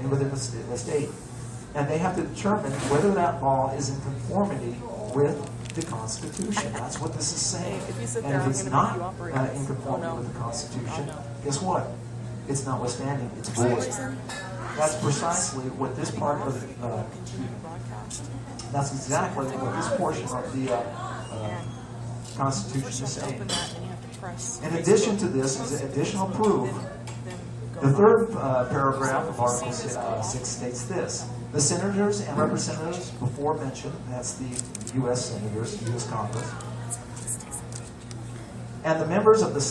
within the state. And they have to determine whether that law is in conformity with the Constitution. That's what this is saying. And if it's not in conformity with the Constitution, guess what? It's notwithstanding. It's void. That's precisely what this part of that's exactly what this portion of the Constitution is saying. In addition to this, as additional proof, the third paragraph of Article 6 states this: the senators and representatives before mentioned, that's the U.S. senators, the U.S. Congress, and the members of the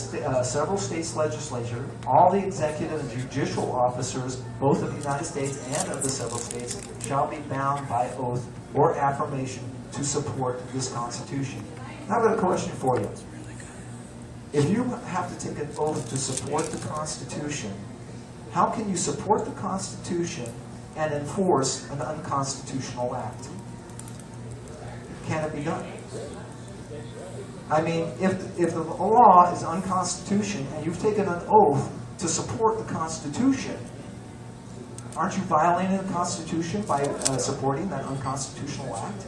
several states' legislature, all the executive and judicial officers, both of the United States and of the several states, shall be bound by oath or affirmation to support this Constitution. Now I've got a question for you. If you have to take an oath to support the Constitution, how can you support the Constitution and enforce an unconstitutional act? Can it be done? I mean, if the law is unconstitutional and you've taken an oath to support the Constitution, aren't you violating the Constitution by supporting that unconstitutional act?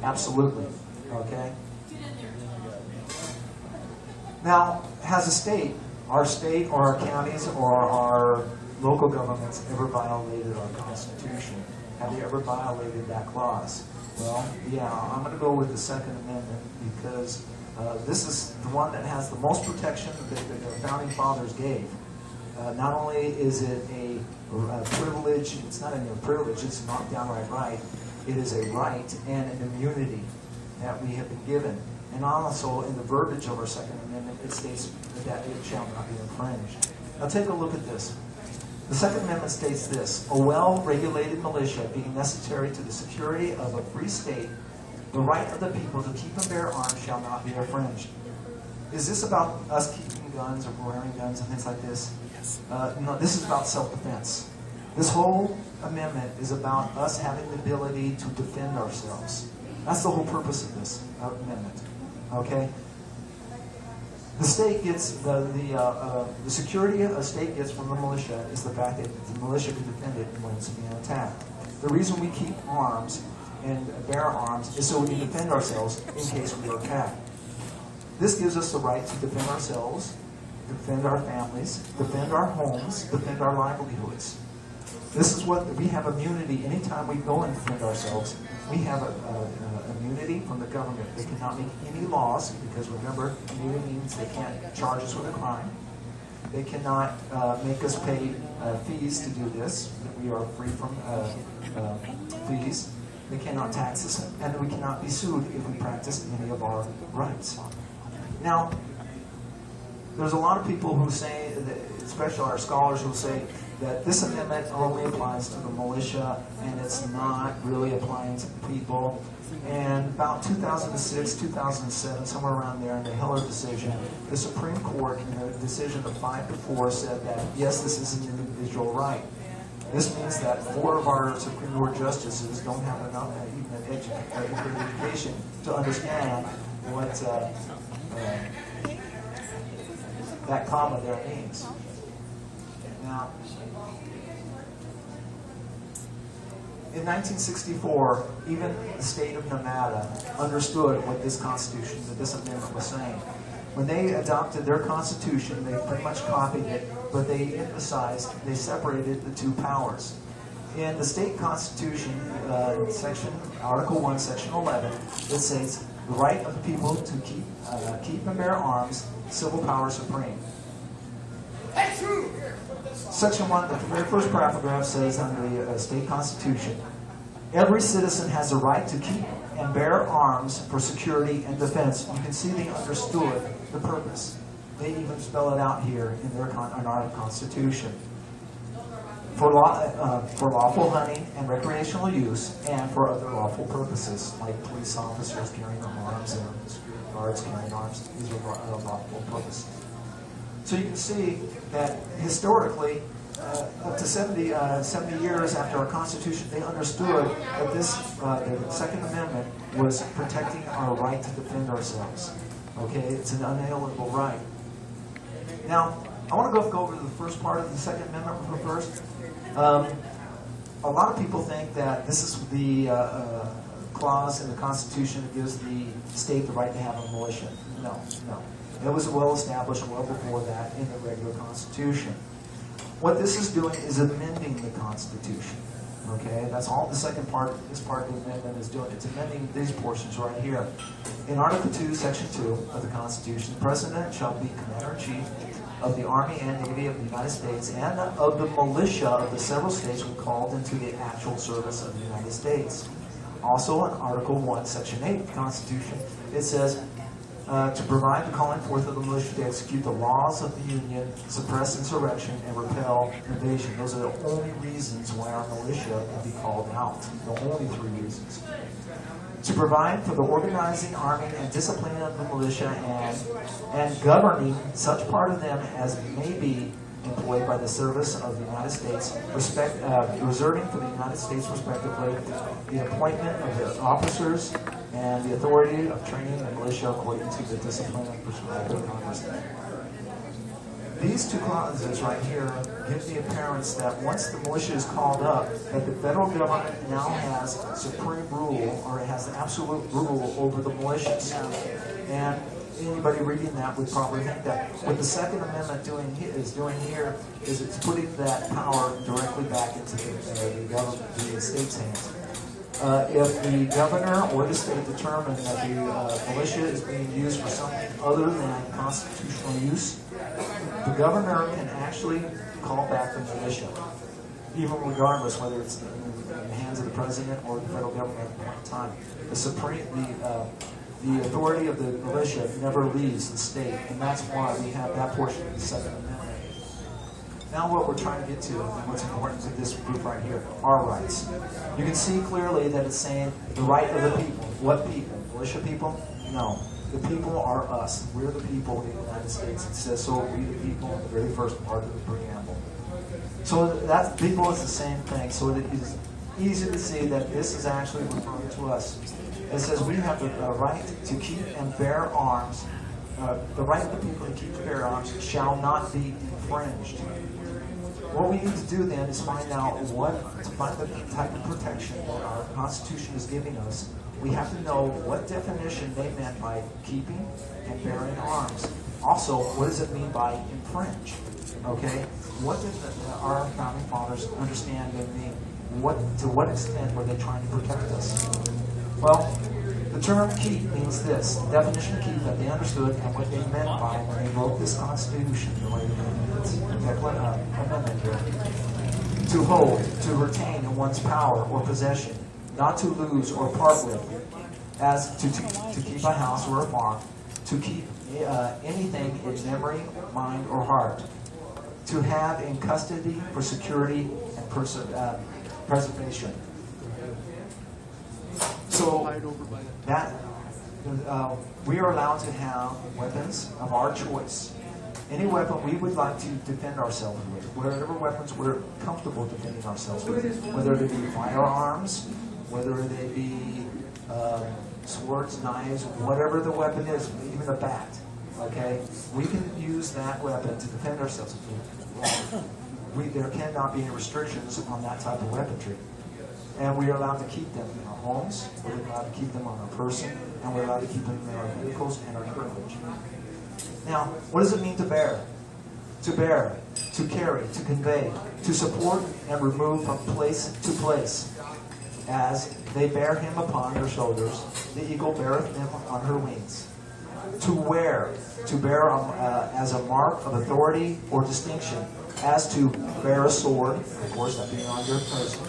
Absolutely. Okay? Now, has a state, our state or our counties or our local governments ever violated our Constitution? Have they ever violated that clause? Well, yeah, I'm going to go with the Second Amendment because this is the one that has the most protection that the Founding Fathers gave. Not only is it a privilege, it's not a privilege, it's not downright right. It is a right and an immunity that we have been given. And also, in the verbiage of our Second Amendment, it states that it shall not be infringed. Now take a look at this. The Second Amendment states this: a well-regulated militia being necessary to the security of a free state, the right of the people to keep and bear arms shall not be infringed. Is this about us keeping guns or wearing guns and things like this? Yes. No, this is about self-defense. This whole amendment is about us having the ability to defend ourselves. That's the whole purpose of this amendment. Okay? The state gets, the security a state gets from the militia is the fact that the militia can defend it when it's being attacked. The reason we keep arms and bear arms is so we can defend ourselves in case we are attacked. This gives us the right to defend ourselves, defend our families, defend our homes, defend our livelihoods. This is what we have immunity. Anytime we go and defend ourselves, we have immunity from the government. They cannot make any laws because, remember, immunity means they can't charge us with a crime. They cannot make us pay fees to do this. We are free from fees. They cannot tax us, and we cannot be sued if we practice any of our rights. Now, there's a lot of people who say, especially our scholars, who say that this amendment only applies to the militia and it's not really applying to people. And about 2006, 2007, somewhere around there, in the Heller decision, the Supreme Court, in a decision of 5-4, said that yes, this is an individual right. This means that 4 of our Supreme Court justices don't have enough education to understand what that comma there means. Now, in 1964, even the state of Nevada understood what this Constitution, that this amendment was saying. When they adopted their Constitution, they pretty much copied it, but they emphasized, they separated the two powers. In the state Constitution, Article 1, Section 11, it says, the right of the people to keep and bear arms, civil power supreme. Section 1, the very first paragraph says under the state constitution, every citizen has the right to keep and bear arms for security and defense. You can see they understood the purpose. They even spell it out here in our Constitution. For lawful hunting and recreational use, and for other lawful purposes, like police officers carrying arms and security guards carrying arms. These are lawful purposes. So you can see that historically, up to 70 years after our Constitution, they understood that this, the Second Amendment was protecting our right to defend ourselves. Okay, it's an unalienable right. Now, I want to go over to the first part of the Second Amendment first. a lot of people think that this is the clause in the Constitution that gives the state the right to have a militia. No, no. It was well established well before that in the regular Constitution. What this is doing is amending the Constitution. Okay, that's all the second part, this part of the amendment is doing. It's amending these portions right here. In Article 2, Section 2 of the Constitution, the President shall be Commander-in-Chief of the Army and Navy of the United States and of the militia of the several states when called into the actual service of the United States. Also in Article 1, Section 8 of the Constitution, it says, to provide the calling forth of the militia to execute the laws of the Union, suppress insurrection, and repel invasion. Those are the only reasons why our militia can be called out. The only three reasons. To provide for the organizing, arming, and disciplining of the militia and governing such part of them as may be employed by the service of the United States, reserving for the United States respectively the appointment of the officers and the authority of training the militia according to the discipline and prescribed of Congress. These two clauses right here give the appearance that once the militia is called up, that the federal government now has supreme rule, or it has the absolute rule over the militias. And anybody reading that would probably think that what the Second Amendment is doing here is it's putting that power directly back into the government, the state's hands. If the governor or the state determine that the militia is being used for something other than constitutional use, the governor can actually call back the militia, even regardless whether it's in the hands of the president or the federal government at the point in time. The authority of the militia never leaves the state, and that's why we have that portion of the Second Amendment. Now what we're trying to get to, and what's important to this group right here, our rights. You can see clearly that it's saying the right of the people. What people? Militia people? No. The people are us. We're the people of the United States. It says so, we the people, in the very first part of the preamble. So that people is the same thing. So it is easy to see that this is actually referring to us. It says we have the right to keep and bear arms. The right of the people to keep and bear arms shall not be infringed. What we need to do then is find out to find the type of protection that our Constitution is giving us. We have to know what definition they meant by keeping and bearing arms. Also, what does it mean by infringe? Okay? What did our founding fathers understand and mean? To what extent were they trying to protect us? Well, the term keep means this. The definition of keep that they understood and what they meant by when they wrote this Constitution, the way it's amendment here. To hold, to retain in one's power or possession, not to lose or part with, as to keep a house or a farm, to keep anything in memory, mind, or heart, to have in custody for security and preservation. So that we are allowed to have weapons of our choice. Any weapon we would like to defend ourselves with, whatever weapons we're comfortable defending ourselves with, whether they be firearms, whether they be swords, knives, whatever the weapon is, even a bat. Okay, we can use that weapon to defend ourselves. There cannot be any restrictions on that type of weaponry. And we are allowed to keep them in our homes, we're allowed to keep them on our person, and we're allowed to keep them in our vehicles and our carriage. Now, what does it mean to bear? To bear, to carry, to convey, to support and remove from place to place. As they bear him upon their shoulders, the eagle beareth him on her wings. To wear, to bear as a mark of authority or distinction, as to bear a sword, of course, that being on your person,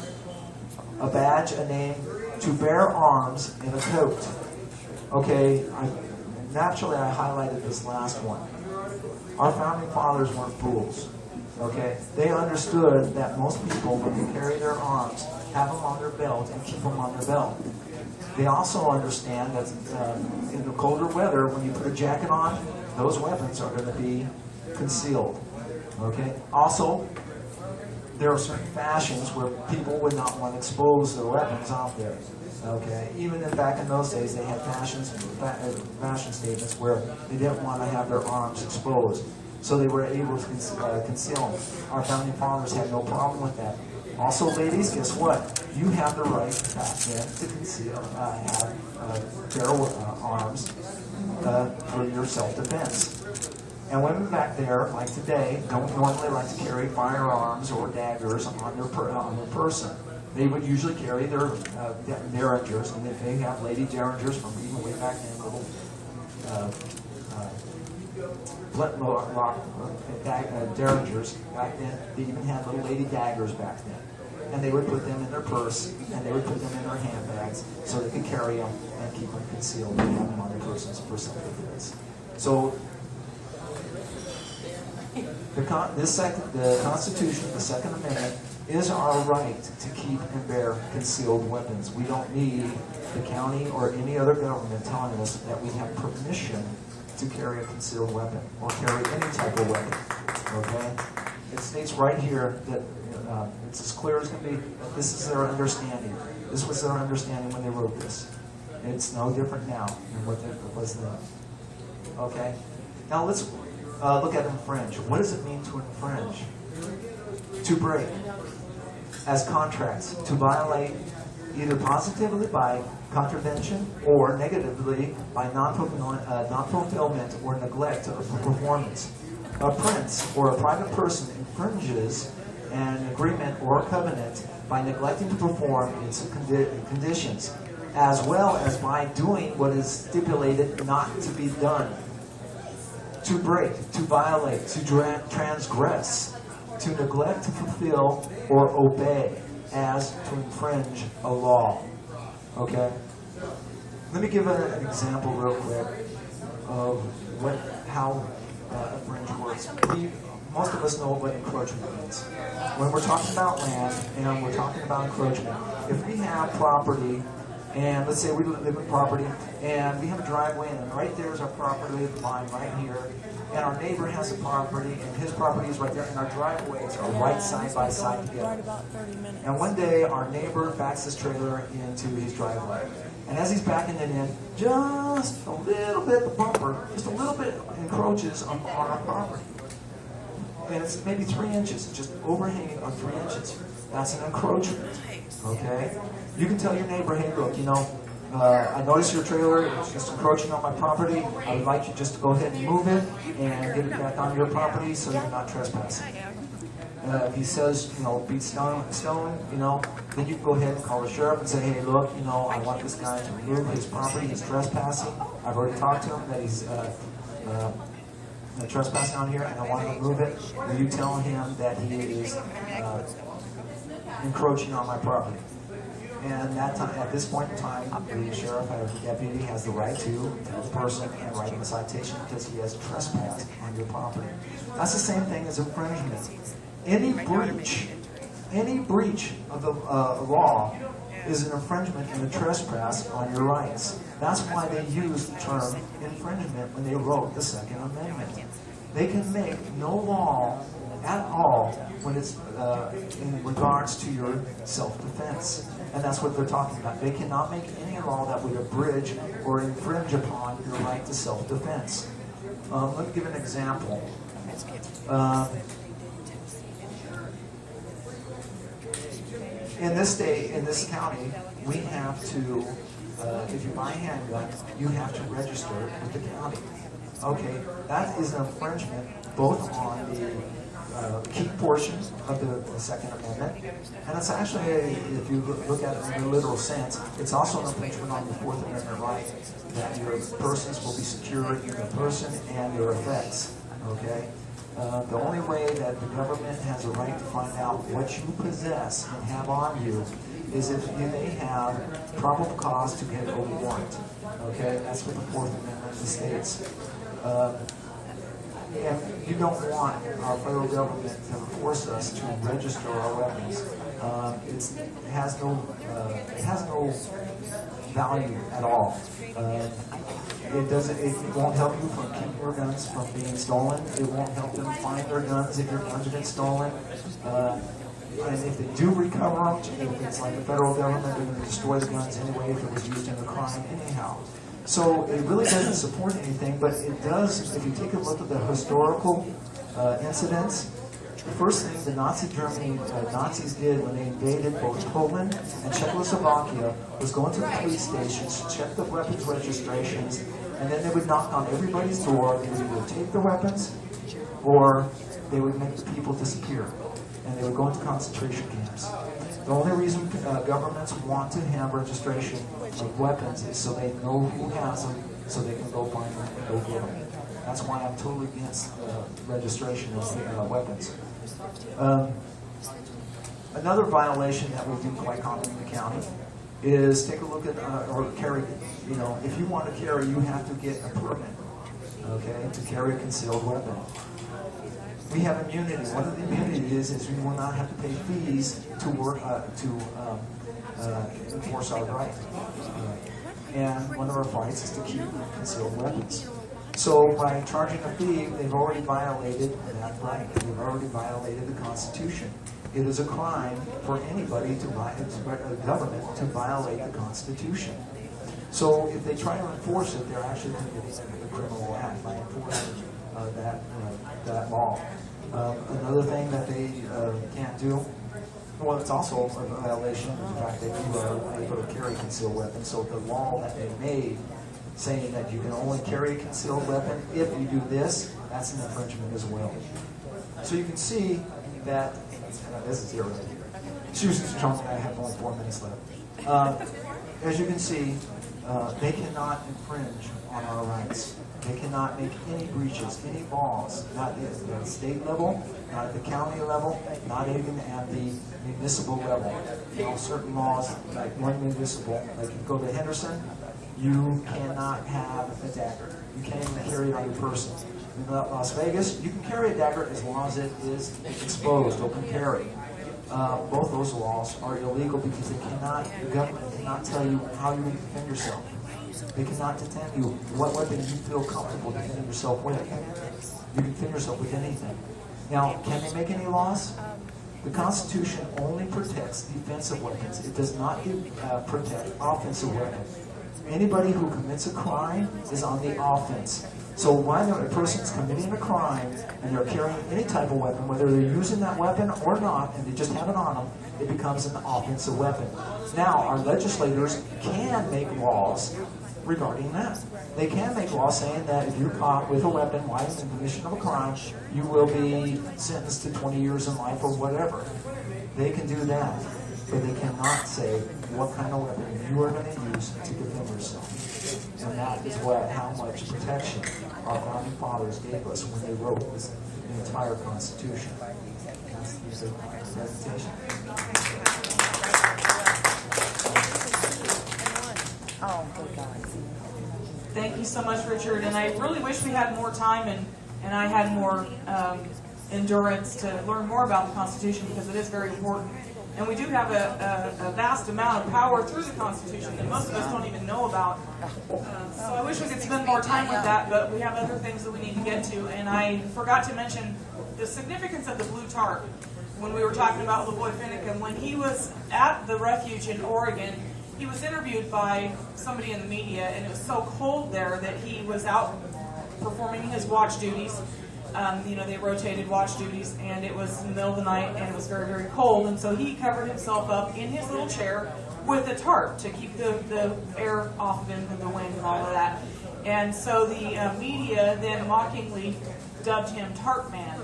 a badge, a name, to bear arms in a coat. Okay, naturally I highlighted this last one. Our founding fathers weren't fools. Okay, they understood that most people, when they carry their arms, have them on their belt and keep them on their belt. They also understand that in the colder weather, when you put a jacket on, those weapons are going to be concealed. Okay. Also, there are certain fashions where people would not want to expose their weapons out there. Okay. Even back in those days, they had fashion statements where they didn't want to have their arms exposed. So they were able to conceal them. Our founding fathers had no problem with that. Also, ladies, guess what? You have the right back then to conceal, have bear arms for your self-defense. And women back there, like today, don't normally like to carry firearms or daggers on their person. They would usually carry their derringers, and if they have lady derringers from even way back then, little derringers back then. They even had little lady daggers back then. And they would put them in their purse, and they would put them in their handbags so they could carry them and keep them concealed and have them on their persons for self-defense. So the Constitution, the Second Amendment, is our right to keep and bear concealed weapons. We don't need the county or any other government telling us that we have permission to carry a concealed weapon or carry any type of weapon. Okay? It states right here that it's as clear as can be that this is their understanding. This was their understanding when they wrote this. It's no different now than what it was then. Okay? Now let's look at infringe. What does it mean to infringe? To break. As contracts. To violate either positively by contravention or negatively by non-fulfillment or neglect of performance. A prince or a private person infringes an agreement or covenant by neglecting to perform its conditions, as well as by doing what is stipulated not to be done. To break, to violate, to transgress, to neglect to fulfill or obey, as to infringe a law. Okay? Let me give an example real quick of how infringe works. Most of us know what encroachment means. When we're talking about land and we're talking about encroachment, if we have property, and let's say we live in property, and we have a driveway, and right there is our property line right here, and our neighbor has a property, and his property is right there, and our driveways are right side by side together. And one day, our neighbor backs his trailer into his driveway. And as he's backing it in, just a little bit, the bumper, just a little bit encroaches on our property. And it's maybe 3 inches, just overhanging on 3 inches. That's an encroachment, okay? You can tell your neighbor, hey, look, I noticed your trailer is just encroaching on my property. I would like you just to go ahead and move it and get it back on your property so you're not trespassing. If he says, beat stone, then you can go ahead and call the sheriff and say, hey, look, I want this guy to remove his property. He's trespassing. I've already talked to him that he's trespassing on here, and I want to remove it. Will you tell him that he is encroaching on my property? And at this point in time, the sheriff or the deputy has the right to tell the person and write him a citation because he has trespassed on your property. That's the same thing as infringement. Any breach of the law is an infringement and a trespass on your rights. That's why they use the term infringement when they wrote the Second Amendment. They can make no law at all when it's in regards to your self-defense. And that's what they're talking about. They cannot make any law that would abridge or infringe upon your right to self-defense. Let me give an example. In this state, in this county, we have to, if you buy a handgun, you have to register with the county. Okay, that is an infringement both on the key portion of the Second Amendment, and it's actually, if you look at it in a literal sense, it's also an infringement on the Fourth Amendment right that your persons will be secured, your person and your effects. Okay. The only way that the government has a right to find out what you possess and have on you is if they have probable cause to get a warrant. Okay, that's what the Fourth Amendment states. And you don't want our federal government to force us to register our weapons. It has no value at all. It won't help you from keeping your guns from being stolen. It won't help them find their guns if your guns have been stolen. And if they do recover them, if it's like the federal government, they're going to destroy the guns anyway if it was used in a crime anyhow. So it really doesn't support anything, but it does, if you take a look at the historical incidents. The first thing the Nazis did when they invaded both Poland and Czechoslovakia was go into the police stations, check the weapons registrations, and then they would knock on everybody's door. They would either take the weapons or they would make the people disappear. And they would go into concentration camps. The only reason governments want to have registration of weapons is so they know who has them, so they can go find them and go get them. That's why I'm totally against registration of weapons. Another violation that we do quite common in the county is take a look at, or carry, if you want to carry, you have to get a permit, okay, to carry a concealed weapon. We have immunity. One of the immunity is we will not have to pay fees to work, enforce our right. And one of our fights is to keep concealed weapons. So by charging a fee, they've already violated that right. They've already violated the Constitution. It is a crime for anybody a government to violate the Constitution. So if they try to enforce it, they're actually committing a criminal act by enforcing that law. Another thing that they can't do, well, it's also a violation of the fact that you are able to carry concealed weapons. So the law that they made saying that you can only carry a concealed weapon if you do this, that's an infringement as well. So you can see that, this is irritating. Susan's telling me I have only 4 minutes left. As you can see, they cannot infringe on our rights. They cannot make any breaches, any laws, not at the state level, not at the county level, not even at the municipal level. Certain laws, like one municipal, like you go to Henderson, you cannot have a dagger. You can't even carry it on your person. In Las Vegas, you can carry a dagger as long as it is exposed, open carry. Both those laws are illegal because the government cannot tell you how you can defend yourself. They cannot tell you what weapon you feel comfortable defending yourself with. You can defend yourself with anything. Now, can they make any laws? The Constitution only protects defensive weapons. It does not protect offensive weapons. Anybody who commits a crime is on the offense. So when a person's committing a crime and they're carrying any type of weapon, whether they're using that weapon or not, and they just have it on them, it becomes an offensive weapon. Now, our legislators can make laws regarding that. They can make laws saying that if you're caught with a weapon while in the commission of a crime, you will be sentenced to 20 years in life or whatever. They can do that, but they cannot say what kind of weapon you are going to use to defend yourself. And that is how much protection our founding fathers gave us when they wrote the entire Constitution. That's the presentation. Oh, good God. Thank you so much, Richard. And I really wish we had more time and I had more endurance to learn more about the Constitution because it is very important. And we do have a vast amount of power through the Constitution that most of us don't even know about. So I wish we could spend more time with that, but we have other things that we need to get to. And I forgot to mention the significance of the blue tarp when we were talking about Lavoy Finicum. When he was at the refuge in Oregon, he was interviewed by somebody in the media, and it was so cold there that he was out performing his watch duties. They rotated watch duties, and it was in the middle of the night, and it was very, very cold. And so he covered himself up in his little chair with a tarp to keep the air off of him and the wind and all of that. And so the media then mockingly dubbed him Tarp Man.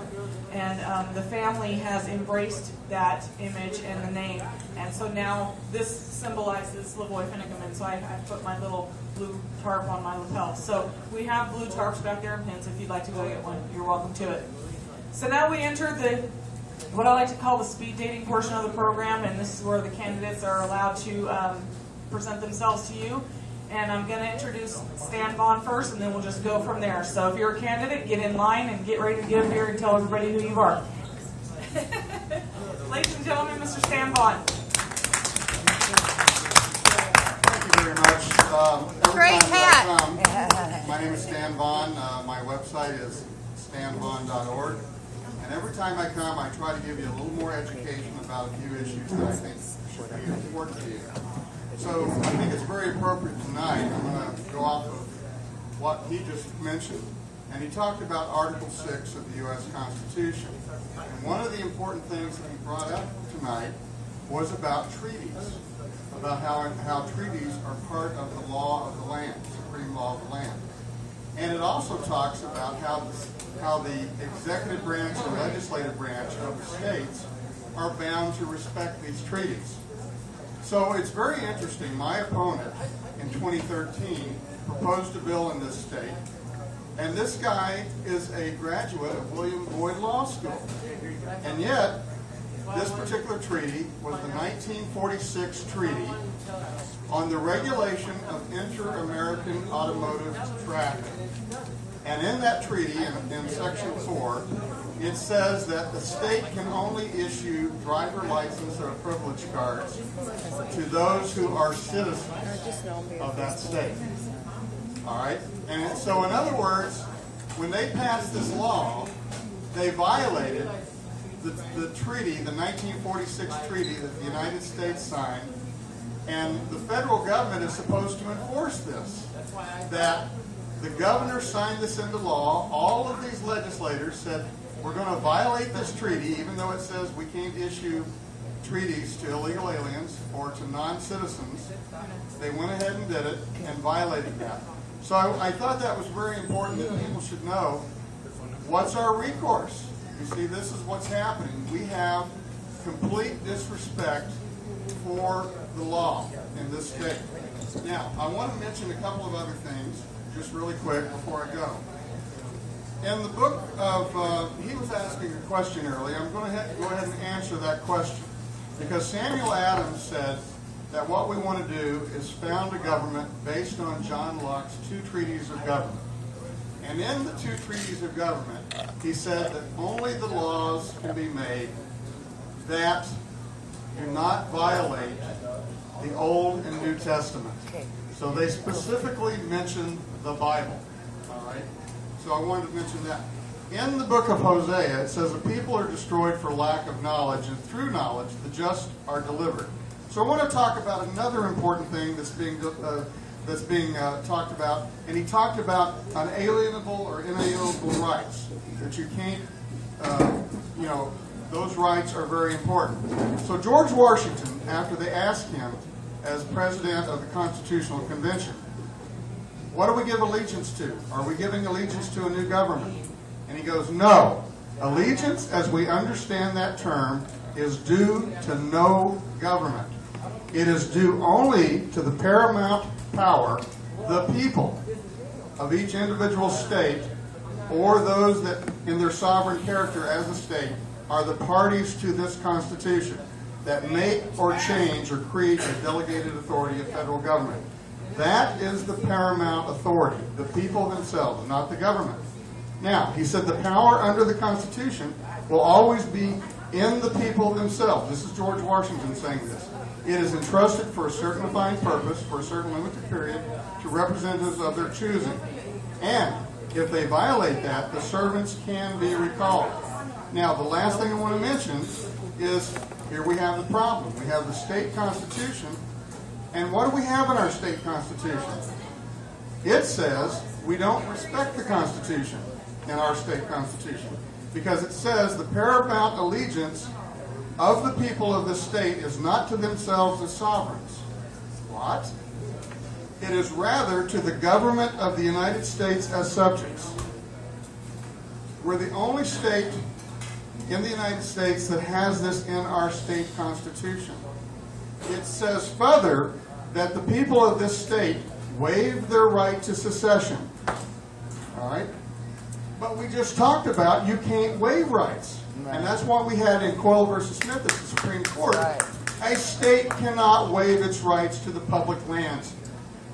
And the family has embraced that image and the name. And so now this symbolizes Lavoy Finicum. And so I put my little blue tarp on my lapel. So we have blue tarps back there in pins. If you'd like to go get one, you're welcome to it. So now we enter what I like to call the speed dating portion of the program. And this is where the candidates are allowed to present themselves to you. And I'm going to introduce Stan Vaughan first, and then we'll just go from there. So if you're a candidate, get in line and get ready to get up here and tell everybody who you are. Ladies and gentlemen, Mr. Stan Vaughan. Thank you very much. Great hat. My name is Stan Vaughan. My website is stanvaughan.org. And every time I come, I try to give you a little more education about a few issues that I think should be important to you. So I think it's very appropriate tonight. I'm going to go off of what he just mentioned and he talked about Article 6 of the U.S. Constitution. And one of the important things that he brought up tonight was about treaties, about how treaties are part of the law of the land, supreme law of the land. And it also talks about how the executive branch and legislative branch of the states are bound to respect these treaties. So it's very interesting. My opponent in 2013 proposed a bill in this state, and this guy is a graduate of William Boyd Law School. And yet, this particular treaty was the 1946 treaty on the regulation of inter-American automotive traffic. And in that treaty, in Section 4, it says that the state can only issue driver license or privilege cards to those who are citizens of that state. All right? And so, in other words, when they passed this law, they violated the treaty, the 1946 treaty that the United States signed, and the federal government is supposed to enforce this. That the governor signed this into law. All of these legislators said, we're going to violate this treaty, even though it says we can't issue treaties to illegal aliens or to non-citizens. They went ahead and did it and violated that. So I thought that was very important that people should know what's our recourse. You see, this is what's happening. We have complete disrespect for the law in this state. Now, I want to mention a couple of other things just really quick before I go. In the book of, he was asking a question earlier. I'm going to go ahead and answer that question. Because Samuel Adams said that what we want to do is found a government based on John Locke's 2 treaties of government. And in the 2 treaties of government, he said that only the laws can be made that do not violate the Old and New Testament. So they specifically mention the Bible. All right? So I wanted to mention that. In the book of Hosea, it says, the people are destroyed for lack of knowledge, and through knowledge the just are delivered. So I want to talk about another important thing that's being talked about, and he talked about unalienable or inalienable rights, that you can't, those rights are very important. So George Washington, after they asked him as president of the Constitutional Convention, what do we give allegiance to? Are we giving allegiance to a new government? And he goes, no. Allegiance, as we understand that term, is due to no government. It is due only to the paramount power, the people of each individual state, or those that, in their sovereign character as a state, are the parties to this Constitution that make or change or create a delegated authority of federal government. That is the paramount authority, the people themselves, not the government. Now, he said the power under the Constitution will always be in the people themselves. This is George Washington saying this. It is entrusted for a certain defined purpose, for a certain limited period, to representatives of their choosing. And if they violate that, the servants can be recalled. Now, the last thing I want to mention is, here we have the problem. We have the state constitution, and what do we have in our state constitution? It says we don't respect the Constitution in our state constitution, because it says the paramount allegiance of the people of the state is not to themselves as sovereigns. What? It is rather to the government of the United States as subjects. We're the only state in the United States that has this in our state constitution. It says further that the people of this state waive their right to secession. All right? But we just talked about you can't waive rights. And that's why we had in Coyle versus Smith at the Supreme Court, a state cannot waive its rights to the public lands.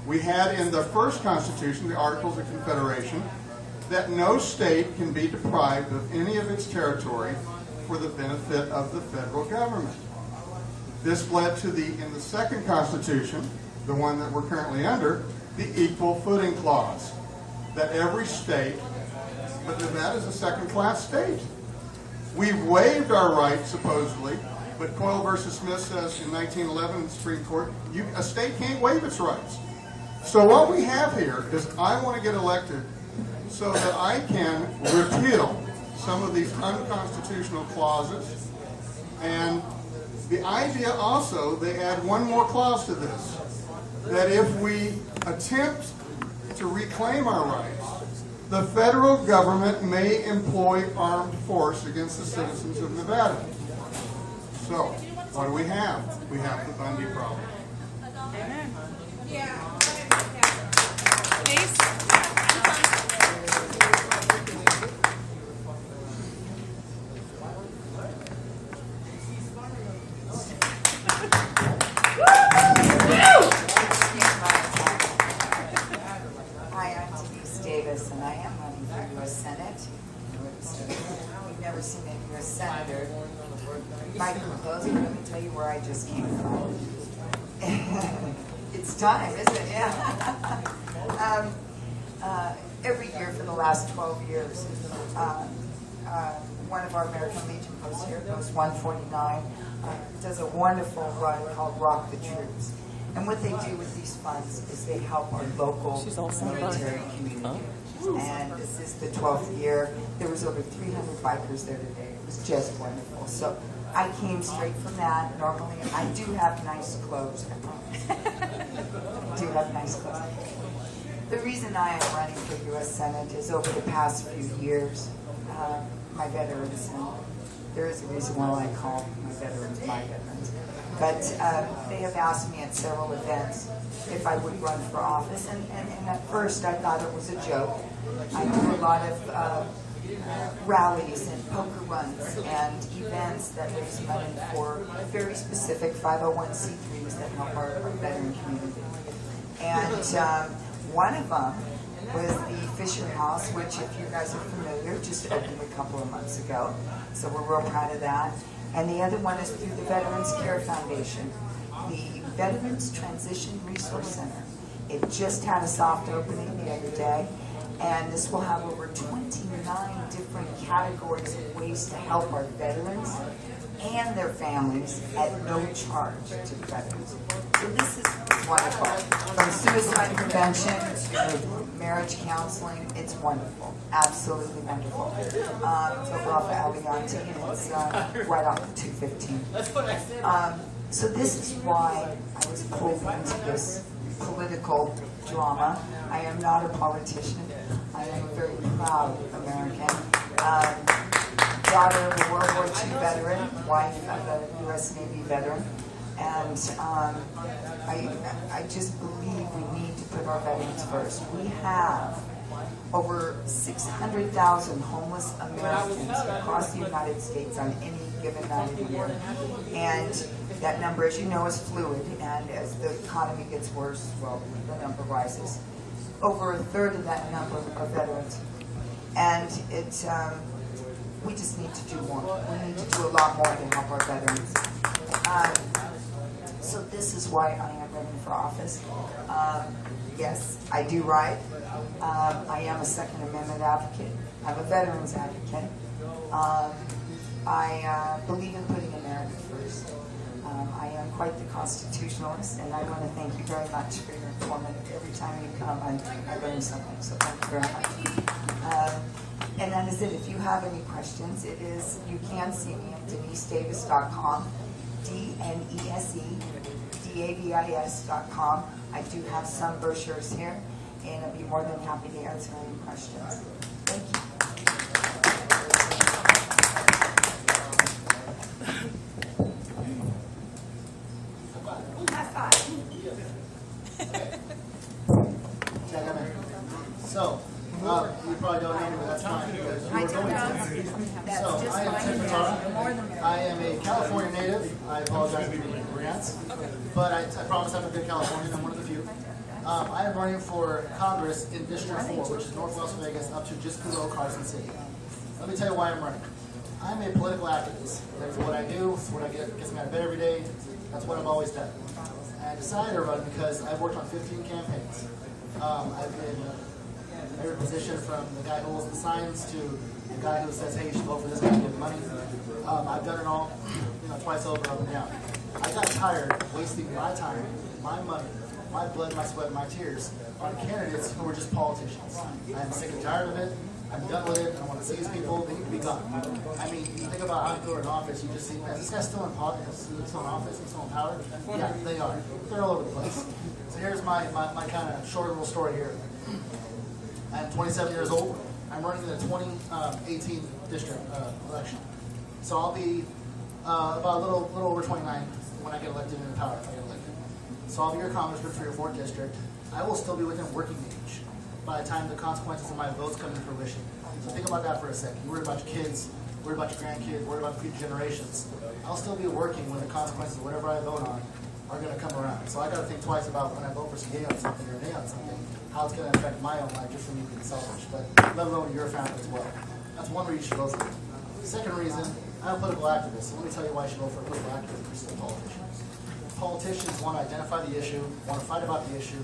We had in the first Constitution, the Articles of Confederation, that no state can be deprived of any of its territory for the benefit of the federal government. This led to in the second Constitution, the one that we're currently under, the Equal Footing Clause, that every state, but Nevada is a second-class state. We've waived our rights, supposedly, but Coyle versus Smith says in 1911 in the Supreme Court, a state can't waive its rights. So what we have here is I want to get elected so that I can repeal some of these unconstitutional clauses. And the idea also, they add one more clause to this, that if we attempt to reclaim our rights, the federal government may employ armed force against the citizens of Nevada. So, what do we have? We have the Bundy problem. Amen. Hi, I'm Denise Davis, and I am running for U.S. Senate. We've never seen a U.S. Senator. Microphone, let me tell you where I just came from. It's time, isn't it? Yeah. Every year for the last 12 years, one of our American Legion posts here, Post 149, does a wonderful run called Rock the Troops. And what they do with these funds is they help our local military community. And this is the 12th year. There was over 300 bikers there today. It was just wonderful. So I came straight from that. Normally, I do have nice clothes. I promise. I do have nice clothes. The reason I am running for U.S. Senate is over the past few years, my veterans, and there is a reason why I call my veterans my veterans, but they have asked me at several events if I would run for office, and at first I thought it was a joke. I do a lot of rallies and poker runs and events that raise money for very specific 501c3s that help our veteran community. And one of them was the Fisher House, which, if you guys are familiar, just opened a couple of months ago. So we're real proud of that. And the other one is through the Veterans Care Foundation, the Veterans Transition Resource Center. It just had a soft opening the other day, and this will have over 29 different categories of ways to help our veterans and their families at no charge to the veterans. So this is wonderful. From suicide prevention to marriage counseling, it's wonderful. Absolutely wonderful. It's over off of Aliante, and it's right off of 215. So this is why I was pulled into this political drama. I am not a politician. I am a very proud American. Daughter of a World War II veteran, wife of a U.S. Navy veteran, and I just believe we need to put our veterans first. We have over 600,000 homeless Americans across the United States on any given night of the year, and that number, as you know, is fluid, and as the economy gets worse, well, the number rises. Over a third of that number are veterans, and it's we just need to do more. We need to do a lot more to help our veterans. So this is why I am running for office. Yes, I do write. I am a Second Amendment advocate. I'm a veterans advocate. I believe in putting America first. I am quite the constitutionalist, and I want to thank you very much for your informative. Every time you come, I learn something, so thank you very much. And that is it. If you have any questions, you can see me at denisedavis.com, DNESEDAVIS.com. I do have some brochures here, and I'd be more than happy to answer any questions. Thank you. So, you probably don't know me, but that's fine because you were going to. So, I am Tim Petarra. I am a California native. I apologize for the grants, but I promise I'm a good Californian. I'm one of the few. I am running for Congress in District 4, which is Northwest Vegas, up to just below Carson City. Let me tell you why I'm running. I'm a political activist. That's what I do. It's what I gets me out of bed every day. That's what I've always done. And I decided to run because I've worked on 15 campaigns. I've been in every position from the guy who holds the signs to the guy who says, hey, you should vote for this guy and give him money. I've done it all, twice over, up and down. I got tired of wasting my time, my money, my blood, my sweat, my tears on candidates who are just politicians. I'm sick and tired of it. I'm done with it. I want to see these people. They need to be gone. I mean, you think about how you go to an office, you just see, man, is this guy still in politics? Is he still in office? Is he still in power? Yeah, they are. They're all over the place. So here's my kind of short little story here. I'm 27 years old. I'm running in the 2018 district election. So I'll be about a little over 29 when I get elected in power. If I get elected. So I'll be your congressman for your 4th district. I will still be within working age by the time the consequences of my votes come to fruition. So think about that for a second. You're worried about your kids, worried about your grandkids, worried about future generations. I'll still be working when the consequences of whatever I vote on are going to come around. So I got to think twice about when I vote for some yay on something or nay on something, how it's going to affect my own life just for me being selfish, but let alone your family as well. That's one reason you should vote for me. Second reason, I'm a political activist. So let me tell you why you should vote for a political activist versus a politician. Politicians want to identify the issue, want to fight about the issue,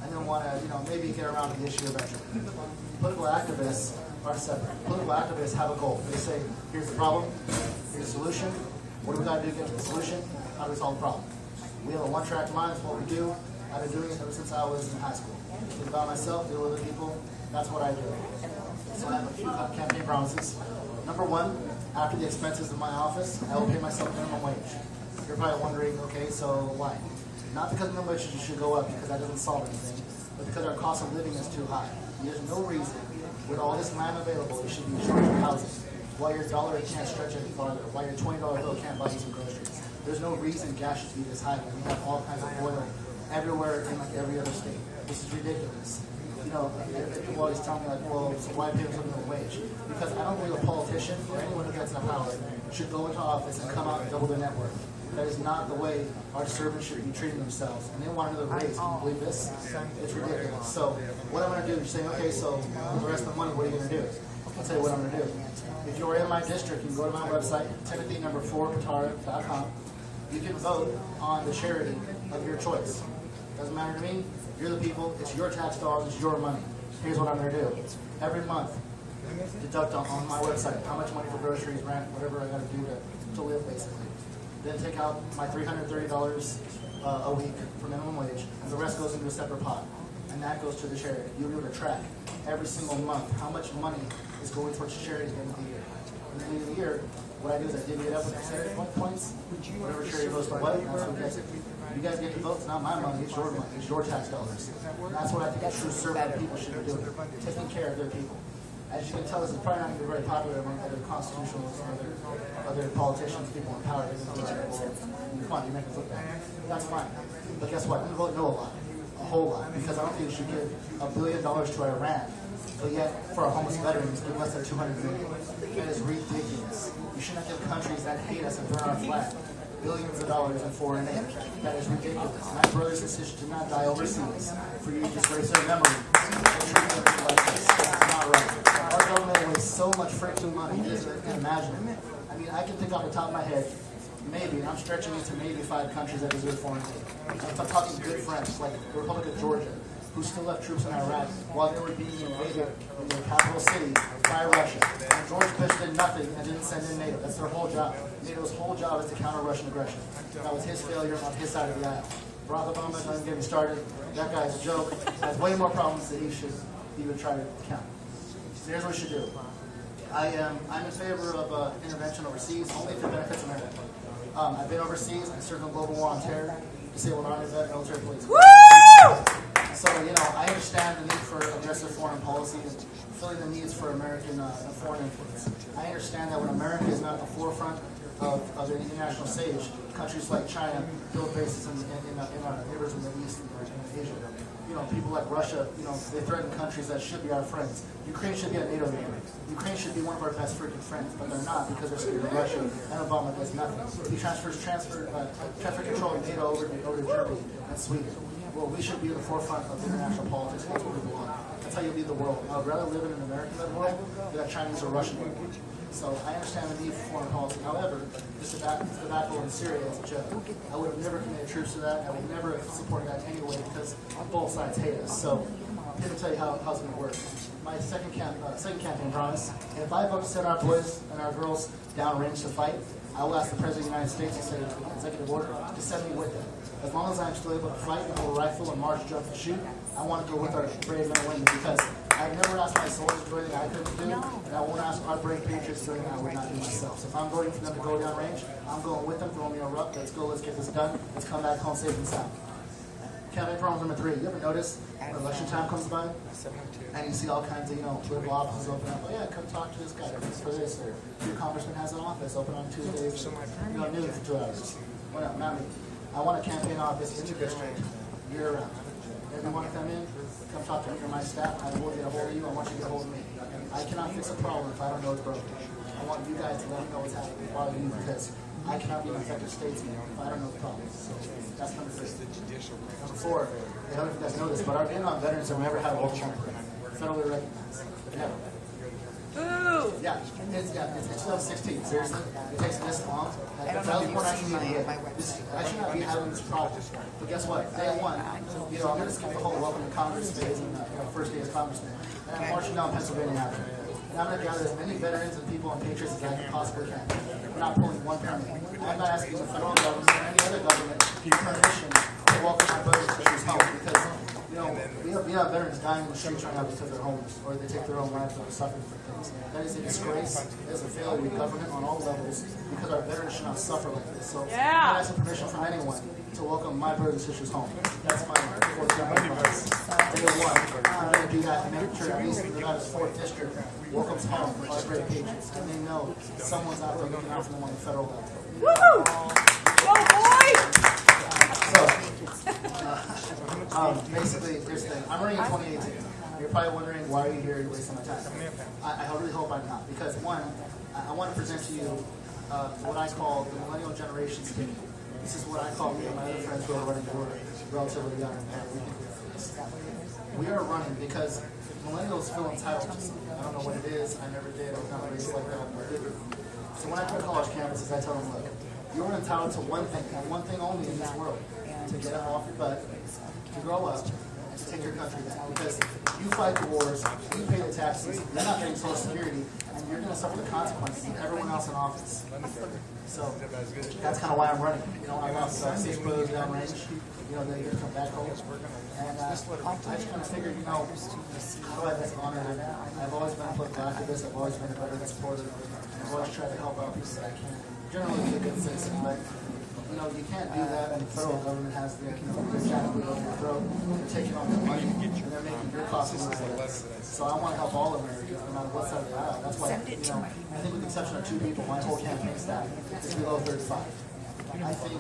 and then want to, maybe get around to the issue eventually. Political activists are separate. Political activists have a goal. They say, here's the problem, here's the solution, what do we got to do to get to the solution, how do we solve the problem? We have a one-track mind, that's what we do. I've been doing it ever since I was in high school. Think about myself, deal with other people, that's what I do. So I have a few campaign promises. Number one, after the expenses of my office, I will pay myself minimum wage. You're probably wondering, okay, so why? Not because minimum wage should go up, because that doesn't solve anything, but because our cost of living is too high. There's no reason, with all this land available, you should be short of housing. Why your dollar can't stretch any farther, why your $20 bill can't buy you some groceries. There's no reason gas should be this high when we have all kinds of oil everywhere in like every other state. This is ridiculous. People always tell me like, well, so why pay them minimum wage? Because I don't believe a politician or anyone who gets in power should go into office and come out and double their net worth. That is not the way our servants should be treating themselves. And they want another raise. Can you believe this? It's ridiculous. So what I'm going to do, you're saying, okay, so with the rest of the money, what are you going to do? I'll tell you what I'm going to do. If you're in my district, you can go to my website, Petarra.com. You can vote on the charity of your choice. Doesn't matter to me. You're the people. It's your tax dollars. It's your money. Here's what I'm going to do. Every month, deduct on my website how much money for groceries, rent, whatever I got to do to live, basically. Then take out my $330 a week for minimum wage, and the rest goes into a separate pot. And that goes to the charity. You'll be able to track every single month how much money is going towards charity at the end of the year. At the end of the year, what I do is I divvy it up with percentage points. Whatever charity goes to what, that's who gets it. You guys get to vote. It's not my money. It's your money. It's your tax dollars. And that's what I think a true servant people should be doing, taking care of their people. As you can tell, this is probably not going to be very popular among other constitutionalists and other politicians, people in power. Come on, you make us look bad. That's fine. But guess what? I'm going to vote no a lot. A whole lot. Because I don't think you should give $1 billion to Iran, but yet for our homeless veterans, give less than $200 million. That is ridiculous. You should not give countries that hate us and burn our flag billions of dollars in foreign aid. That is ridiculous. My brothers and sisters did not die overseas for you to just erase their memory. That's not right. Our government wastes so much freaking money. You can't imagine it. I mean, I can think off the top of my head, maybe, and I'm stretching it to maybe 5 countries that deserve foreign aid. I'm talking good friends, like the Republic of Georgia, who still left troops in Iraq while they were being invaded in their capital city by Russia. And George Bush did nothing and didn't send in NATO. That's their whole job. NATO's whole job is to counter Russian aggression. That was his failure on his side of the aisle. Barack Obama doesn't get me started. That guy's a joke. Has way more problems than he should even try to count. So here's what we should do. I'm in favor of intervention overseas, only if it benefits America. I've been overseas. I served in the global war on terror, disabled army vet, military police. Woo! So, I understand the need for aggressive foreign policy and filling the needs for American foreign influence. I understand that when America is not at the forefront of the international stage, countries like China build bases in our neighbors in the East and Asia. People like Russia, they threaten countries that should be our friends. Ukraine should be a NATO neighbor. Ukraine should be one of our best freaking friends, but they're not because they're scared of Russia, and Obama does nothing. He transfer control of NATO over to Germany and Sweden. Well, we should be at the forefront of international politics. That's what we belong. That's how you lead the world. I would rather live in an American-led world than a Chinese or Russian world. So I understand the need for foreign policy. However, this debacle in Syria is a joke. I would have never committed troops to that. I would never have supported that anyway because both sides hate us. So I'm here to tell you how it's going to work. My second campaign promise, if I vote to send our boys and our girls downrange to fight, I will ask the President of the United States to send an executive order to send me with them. As long as I'm still able to fight and hold a rifle and march, jump, and shoot, I want to go with our brave men and women because I've never asked my soldiers to do anything I couldn't do, and I won't ask our brave patriots to do anything I would not do myself. So if I'm voting for them to go down range, I'm going with them, throwing me a ruck. Let's go, let's get this done. Let's come back home safe and sound. Campaign problem number 3. You ever notice when election time comes by and you see all kinds of, political offices open up? Oh yeah, come talk to this guy for this, or your congressman has an office open on Tuesdays, noon for 2 hours. Well, no, not me. I want a campaign office in the district year round. If you want to come in, come talk to me or my staff. I will get a hold of you. I want you to get a hold of me. I cannot fix a problem if I don't know it's broken. I want you guys to let me know what's happening while you, because I cannot be an effective statesman if I don't know the problem. So that's number 3. Number 4, I don't know if you guys know this, but our Vietnam veterans have never had a war federally recognized. Never. Ooh. Yeah, it's 2016. Seriously, it takes this long. That was before 1988. I should not be having this problem. But guess what? Day one, I'm going to skip the whole welcome to Congress phase and first day as congressman, and I'm marching down Pennsylvania after. And I'm going to gather as many veterans and people and patriots as I can possibly can. We're not pulling one penny. I'm not asking the federal government or any other government permission to welcome my brothers to his home because we have veterans dying in the streets right now because they're homeless or they take their own lives or suffer from things. That is a disgrace. That is a failure of government on all levels because our veterans should not suffer like this. So I'm not asking permission from anyone to welcome my brothers and sisters home. That's my 4th campaign promise. Day 1, I'm going to do that and make sure at least the 4th district welcomes home our great patriots and they know someone's out there looking out for them on the federal level. Woo! Go boy! So, basically, here's the thing. I'm running in 2018. You're probably wondering, why are you here? You're wasting my time. I really hope I'm not. Because, one, I want to present to you what I call the millennial generation state. This is what I call me and my other friends who are running for relatively young. We are running because millennials feel entitled to something. I don't know what it is. I never did. I was not raised like that. So when I go to college campuses, I tell them, look, you're entitled to one thing, and one thing only in this world, to get up off your butt, to grow up, and to take your country back. Because you fight the wars, you pay the taxes, you're not getting Social Security, and you're going to suffer the consequences of everyone else in office. So that's kind of why I'm running. I lost 6 brothers down range. They're going to come back home. And I just kind of figured, how do I best honor them? I've always been a political activist. I've always been a veteran supporter. I've always tried to help out people that I can. Generally be a good citizen, but you can't do that when the federal government has their shackles over your throat. They're taking on your money and they're making your costs less. So I want to help all Americans, no matter what side of the aisle. That's why, I think with the exception of 2 people, my whole campaign staff is below 35. I think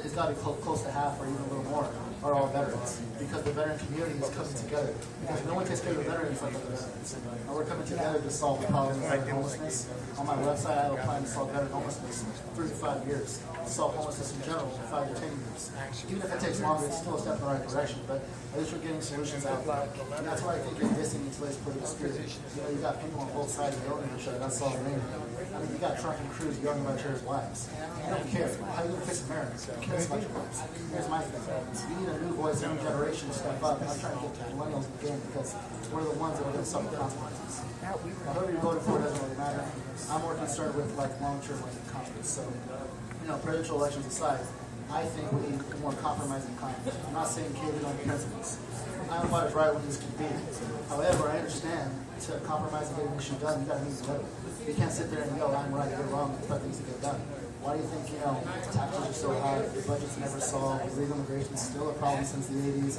it's got to be close to half or even a little more are all veterans, because the veteran community is coming together. Because no one takes care of the veterans like the veterans. And we're coming together to solve the problem of veteran homelessness. On my website, I have a plan to solve veteran homelessness in 3 to 5 years. To solve homelessness in general in 5 to 10 years. Even if it takes longer, it's still a step in the right direction. But at least we're getting solutions out there. And that's why I think you're missing in today's political spirit. You got people on both sides yelling at each other. That's solving anything. You got Trump and Cruz yelling about each other's wives. You don't care. How are you going to fix America? Who cares about your wives? Here's my thing. You need a new voice, a new generation to step up. And I'm trying to get the millennials in the game because we're the ones that are going to suffer the consequences. Now, whoever you're voting for doesn't really matter. I'm more concerned with long-term confidence. So, presidential elections aside, I think we need a more compromising Congress. I'm not saying cave in on your principles. I'm about as right when this can be. However, I understand to compromise and get an issue done, you got to meet the middle. You can't sit there and go, I'm right, you're wrong, and expect things to get done. Why do you think, taxes are so high, the budget's never solved, illegal immigration is still a problem since the 80s?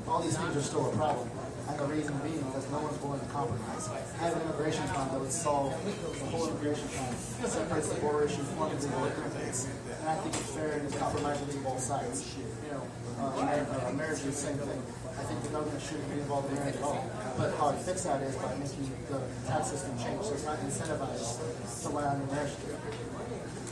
All these things are still a problem. And the reason being because no one's willing to compromise. Have an immigration plan that would solve the whole immigration plan, separates the border issue from the legal immigrants. And I think it's fair and it's compromising on both sides. Marriage is the same thing. I think the government shouldn't be involved in marriage at all. But how to fix that is by making the tax system change so it's not incentivized to lie on your marriage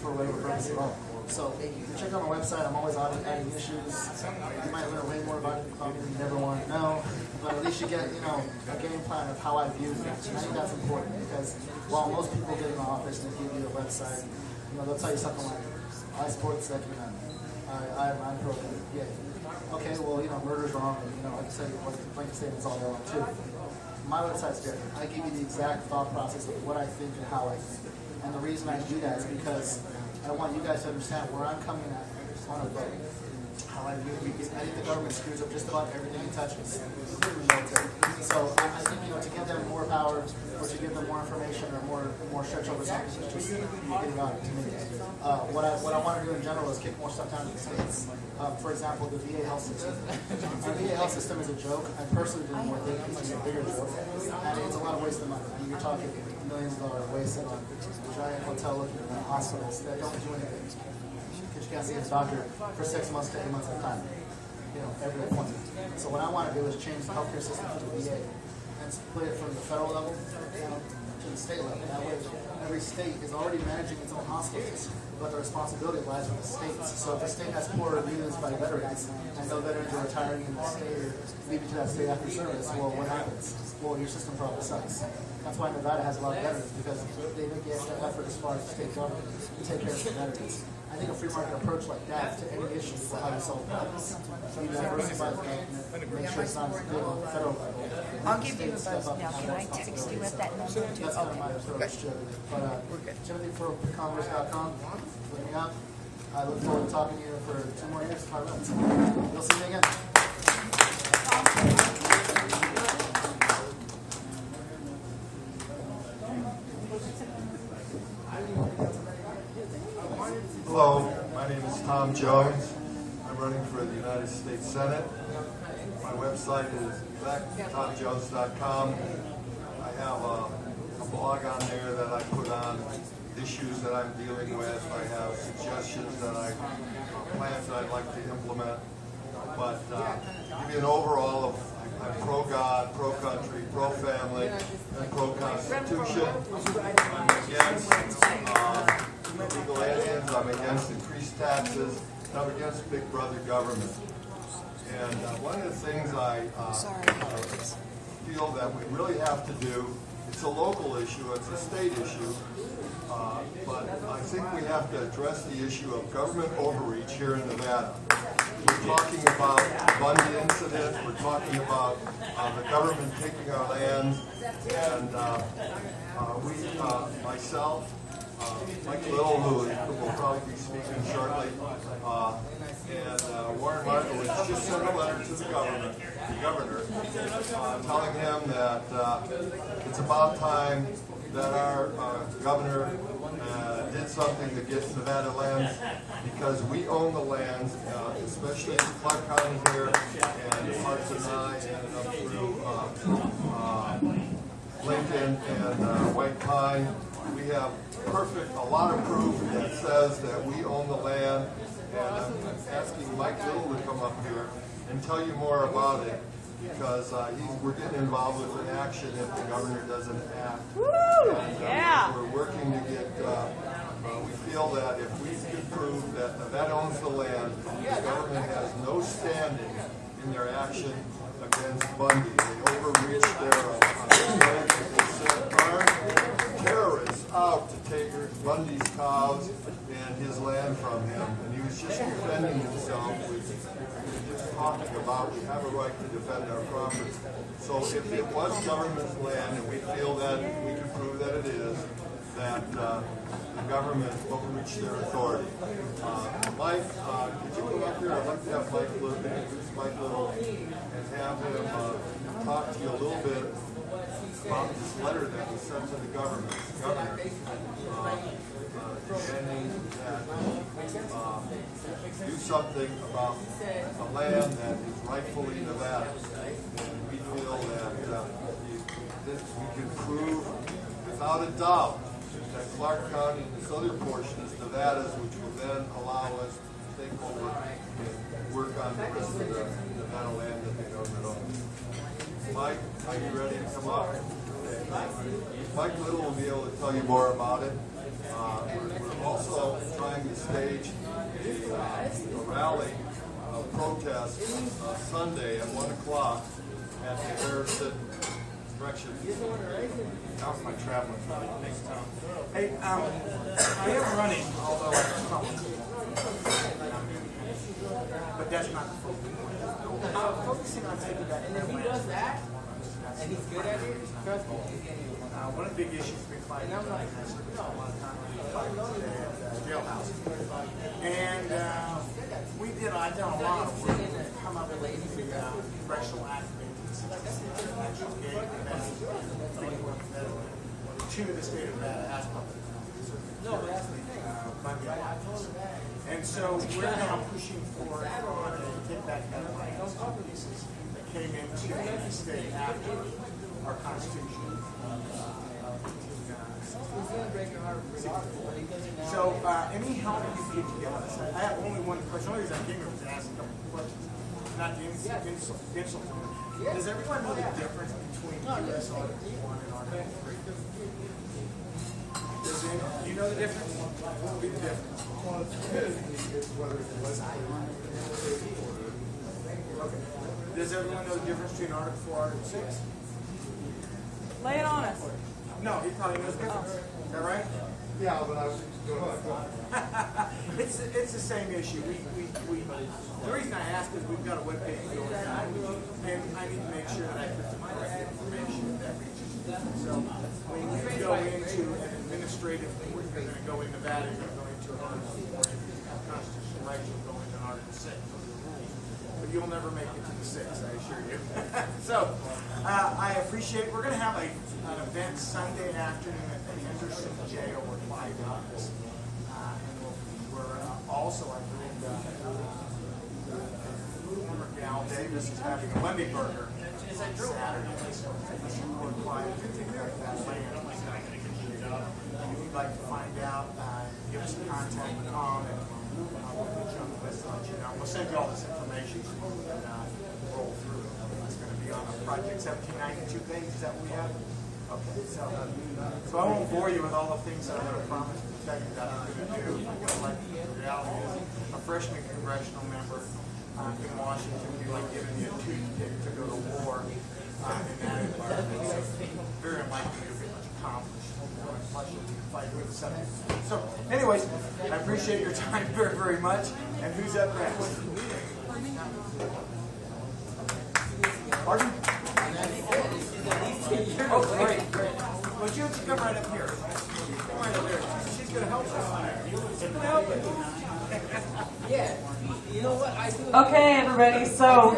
for whatever purpose at all. So you can check out my website. I'm always adding issues. You might learn way more about it than you never want to know. But at least you get, a game plan of how I view things. And I think that's important because while most people get in the office and they give you a website, they'll tell you something like, I support the Second Amendment. I'm pro-gun. Yeah. Okay, well, murder's wrong. And, like I said, blanket statement's all wrong too. My website's different. I give you the exact thought process of what I think and how I think. And the reason I do that is because I want you guys to understand where I'm coming at on a vote. How I think the government screws up just about everything it touches, including the military. So I think, to give them more power or to give them more information or more stretch over something is just idiotic to me. What I want to do in general is kick more stuff down to the states. For example, the VA health system. The VA health system is a joke. I personally didn't want to think it's a bigger joke, and it's a lot of waste of money. I mean, you're talking millions of dollars wasted on giant hotel looking hospitals that don't do anything. Because you can't see a doctor for 6 months to 8 months at a time, every appointment. So what I want to do is change the healthcare system to the VA and split it from the federal level to the state level. That way, every state is already managing its own hospitals, but the responsibility lies with the states. So if the state has poor reviews by veterans, and no veterans are retiring in the state or leaving to that state after service, well, what happens? Well, your system probably sucks. That's why Nevada has a lot of veterans, because they make the extra effort as far as the state government to take care of the veterans. I think a free market approach like that to any issue is how you solve problems. So you diversify the government, make sure it's not as big on the federal level. I'll give you a buzz now. Can I text you at that number too? That's kind of my approach to it. But Timothy for Congress.com, look me up. I look forward to talking to you for 2 more years, 5 minutes. We'll see you again. Hello, my name is Tom Jones. I'm running for the United States Senate. My website is tomjones.com. I have a blog on there that I put on issues that I'm dealing with. I have suggestions that plans that I'd like to implement. But give you an overall of I'm pro-God, pro-country, pro-family, and pro-constitution. I'm against illegal aliens. I'm against increased taxes. And I'm against big brother government. And one of the things I feel that we really have to do, it's a local issue, it's a state issue, but I think we have to address the issue of government overreach here in Nevada. We're talking about the Bundy incident, we're talking about the government taking our lands, and myself, Mike Little, who will probably be speaking shortly, and Warren Markowitz just sent a letter to the governor, telling him that it's about time that our governor did something to get Nevada lands, because we own the lands, especially in Clark County here, and parts of Nye and up through Lincoln and White Pine. We have a lot of proof that says that we own the land, and I'm asking Mike Little to come up here and tell you more about it, because we're getting involved with an action if the governor doesn't act. And, we're working to get, we feel that if we can prove that owns the land, the government has no standing in their action against Bundy. They overreached their lands, they said, terrorists out to take Bundy's cows and his land from him, and he was just defending himself. He was just talking about we have a right to defend our property. So if it was government's land, and we feel that we can prove that it is, that the government overreached their authority. Mike, could you come up here? I'd like to have Mike Little and have him talk to you a little bit about this letter that was sent to the governor, demanding that do something about a land that is rightfully Nevada. And we feel that we can prove without a doubt that Clark County and this other portion is Nevada's, which will then allow us to take over and work on the rest of the Nevada land that the government owns. Mike, are you ready to come up? Mike Little will be able to tell you more about it. We're also trying to stage a rally, a protest Sunday at 1 o'clock at the Harrison Correction. That was my traveling flight. Thanks, Tom. Hey, I am running, although I have problems. But that's not the focus. I'm focusing on taking that. And if he does that, And he's good at it? One of the big issues we've been finding is we spend a lot of time fighting today at the jailhouse. And I've done a lot of work to come up with congressional activities to the state of Nevada as public. And so we're now pushing forward on a Take Back Headlines pieces that came into the state after our Constitution. So any help you can give us? I have only one question. The only reason I came here was to ask a couple of questions. Not to insult them. Does everyone know the difference between U.S. Article 1 and Article 3? Do you know the difference? What would be the difference? Okay. Does everyone know the difference between Article 4 and Article 6? Lay it on us. No, he probably knows the difference. Is that right? Yeah, but I was going It's the same issue. The reason I ask is we've got a webpage going on, and I need to make sure that I put the correct information that reaches you. So when you go into an administrative, you're going to go in Nevada, you're going to go into Article 4, constitutional rights, you'll go into Article 6. Those are the rules. But you'll never make it to the 6, I assure you. So I appreciate it. We're going to have an event Sunday afternoon at the Henderson Jail with 5 guys. We're also, I believe, former gal Davis is having a Monday burger Saturday. So we're quiet. If you'd like to find out, give us a contact with Tom, and we'll put you on the list to let you know. We'll send you all this information so you can roll through. It's going to be on a Project 1792 page. Is that what we have? Okay, so I won't bore you with all the things that I'm going to promise to tell you that I'm going to do. Like the reality is, a freshman congressional member in Washington, we like giving you a toothpick to go to war in that environment. So very unlikely you'll get much accomplished unless you fight with the subject. So, anyways, I appreciate your time very, very much. And who's up next? Pardon? Oh, great. Well, you come right up here. Come right up here. She's going to help us. She's going to help us. Yeah. You know what? I do. Okay, everybody. So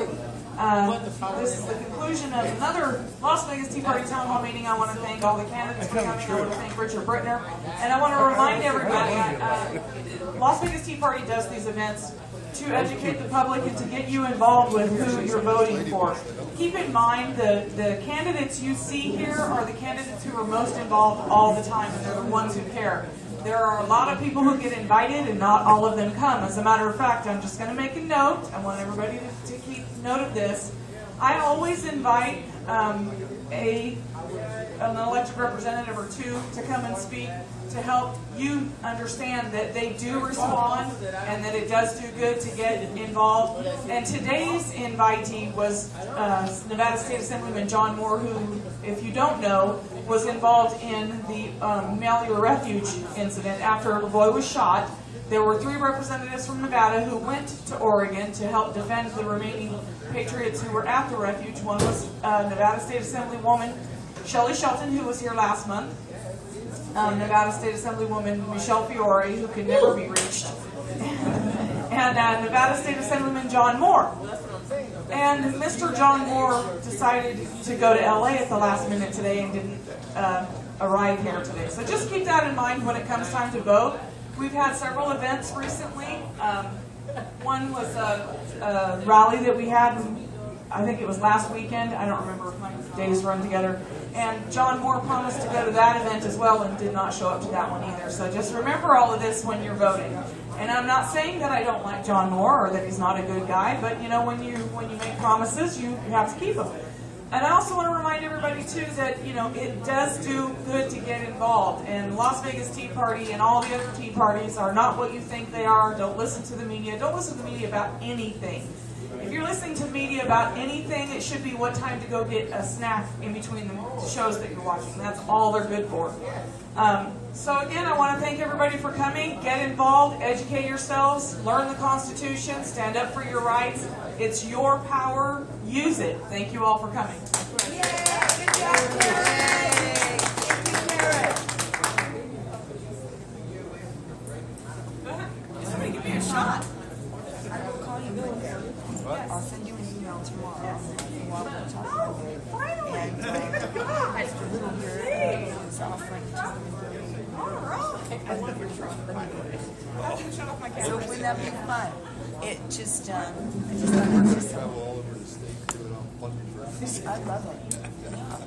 this is the conclusion of another Las Vegas Tea Party Town Hall meeting. I want to thank all the candidates for coming. I want to thank Richard Britner. And I want to remind everybody that Las Vegas Tea Party does these events to educate the public and to get you involved with who you're voting for. Keep in mind the candidates you see here are the candidates who are most involved all the time, and they're the ones who care. There are a lot of people who get invited, and not all of them come. As a matter of fact, I'm just going to make a note. I want everybody to keep note of this. I always invite an elected representative or two to come and speak to help you understand that they do respond and that it does do good to get involved. And today's invitee was Nevada State Assemblyman John Moore, who, if you don't know, was involved in the Malheur Refuge incident after a boy was shot. There were 3 representatives from Nevada who went to Oregon to help defend the remaining patriots who were at the refuge. One was Nevada State Assemblywoman Shelley Shelton, who was here last month. Nevada State Assemblywoman Michelle Fiore, who could never be reached. And Nevada State Assemblyman John Moore. And Mr. John Moore decided to go to LA at the last minute today and didn't arrive here today. So just keep that in mind when it comes time to vote. We've had several events recently. One was a rally that we had, I think it was last weekend. I don't remember if my days run together. And John Moore promised to go to that event as well and did not show up to that one either. So just remember all of this when you're voting. And I'm not saying that I don't like John Moore or that he's not a good guy, but you know, when you make promises, you have to keep them. And I also want to remind everybody too that it does do good to get involved. And Las Vegas Tea Party and all the other tea parties are not what you think they are. Don't listen to the media. Don't listen to the media about anything. If you're listening to media about anything, it should be what time to go get a snack in between the shows that you're watching. That's all they're good for. So again, I want to thank everybody for coming. Get involved, educate yourselves, learn the Constitution, stand up for your rights. It's your power. Use it. Thank you all for coming. Yay! Somebody give me a shot. I will call you Monday. I'll send you an email tomorrow while we're talking. Finally. And Mr. Little here is offering to. So wouldn't that be fun? It just, I just thought it was just. Travel all over the state doing all fucking I love it.